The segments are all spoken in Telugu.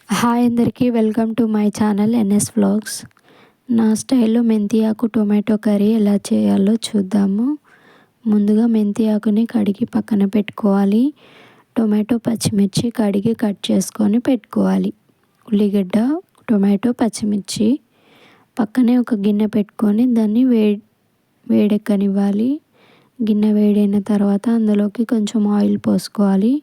హాయ్ అందరికీ welcome to my channel NS vlogs. నా స్టైల్లో మెంతి ఆకు టొమాటో కర్రీ ఎలా చేయాలో చూద్దాము. ముందుగా మెంతి ఆకుని కడిగి పక్కన పెట్టుకోవాలి. టొమాటో పచ్చిమిర్చి కడిగి కట్ చేసుకొని పెట్టుకోవాలి. ఉల్లిగడ్డ, టొమాటో, పచ్చిమిర్చి పక్కనే ఒక గిన్నె పెట్టుకొని దాన్ని వేడెక్కనివ్వాలి. గిన్నె వేడైన తర్వాత అందులోకి కొంచెం ఆయిల్ పోసుకోవాలి.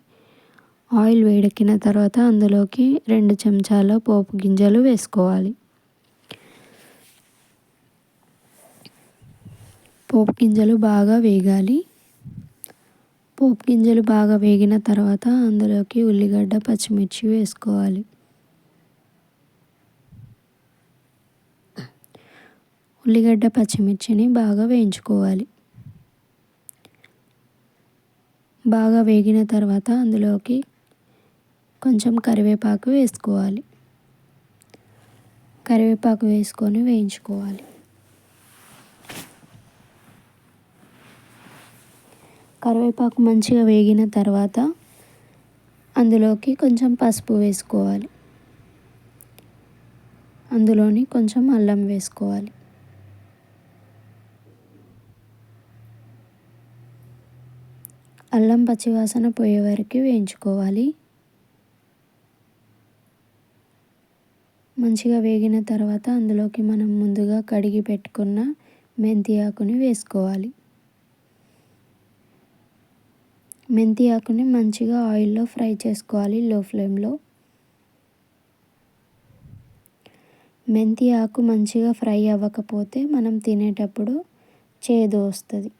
ఆయిల్ వేడెక్కిన తర్వాత అందులోకి 2 చెంచాల పోపు గింజలు వేసుకోవాలి. పోపు గింజలు బాగా వేగాలి. పోపు గింజలు బాగా వేగిన తర్వాత అందులోకి ఉల్లిగడ్డ, పచ్చిమిర్చి వేసుకోవాలి. ఉల్లిగడ్డ, పచ్చిమిర్చిని బాగా వేయించుకోవాలి. బాగా వేగిన తర్వాత అందులోకి కొంచెం కరివేపాకు వేసుకోవాలి. కరివేపాకు వేసుకొని వేయించుకోవాలి. కరివేపాకు మంచిగా వేగిన తర్వాత అందులోకి కొంచెం పసుపు వేసుకోవాలి. అందులోని కొంచెం అల్లం వేసుకోవాలి. అల్లం పచ్చివాసన పోయే వరకు వేయించుకోవాలి. మంచిగా వేగిన తర్వాత అందులోకి మనం ముందుగా కడిగి పెట్టుకున్న మెంతి ఆకుని వేసుకోవాలి. మెంతి ఆకుని మంచిగా ఆయిల్లో ఫ్రై చేసుకోవాలి లో ఫ్లేమ్లో. మెంతి ఆకు మంచిగా ఫ్రై అవ్వకపోతే మనం తినేటప్పుడు చేదు వస్తుంది.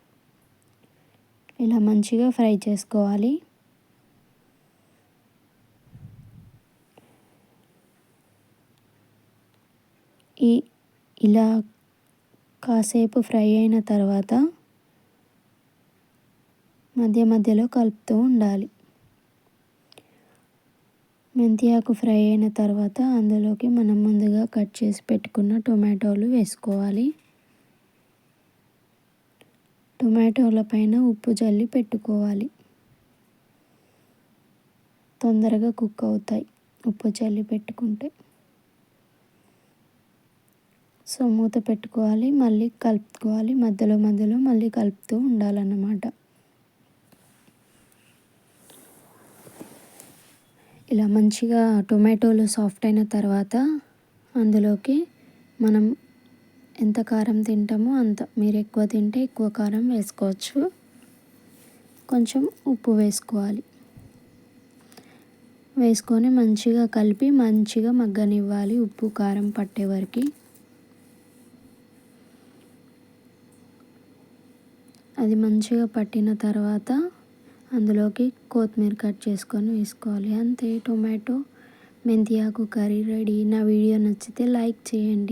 ఇలా మంచిగా ఫ్రై చేసుకోవాలి. ఇలా కాసేపు ఫ్రై అయిన తర్వాత మధ్య మధ్యలో కలుపుతూ ఉండాలి. మెంతి ఆకు ఫ్రై అయిన తర్వాత అందులోకి మనం ముందుగా కట్ చేసి పెట్టుకున్న టొమాటోలు వేసుకోవాలి. టొమాటోల పైన ఉప్పు జల్లి పెట్టుకోవాలి. తొందరగా కుక్ అవుతాయి ఉప్పు జల్లి పెట్టుకుంటే. సో మూత పెట్టుకోవాలి, మళ్ళీ కలుపుకోవాలి. మధ్యలో మధ్యలో మళ్ళీ కలుపుతూ ఉండాలన్నమాట. ఇలా మంచిగా టొమాటోలు సాఫ్ట్ అయిన తర్వాత అందులోకి మనం ఎంత కారం తింటామో అంత, మీరు ఎక్కువ తింటే ఎక్కువ కారం వేసుకోవచ్చు. కొంచెం ఉప్పు వేసుకోవాలి. వేసుకొని మంచిగా కలిపి మంచిగా మగ్గనివ్వాలి ఉప్పు కారం పట్టే వరకు. అది మంచిగా పట్టిన తర్వాత అందులోకి కొత్తిమీర కట్ చేసుకొని వేసుకోవాలి. అంతే, టొమాటో మెంతి ఆకు కర్రీ రెడీ. నా వీడియో నచ్చితే లైక్ చేయండి.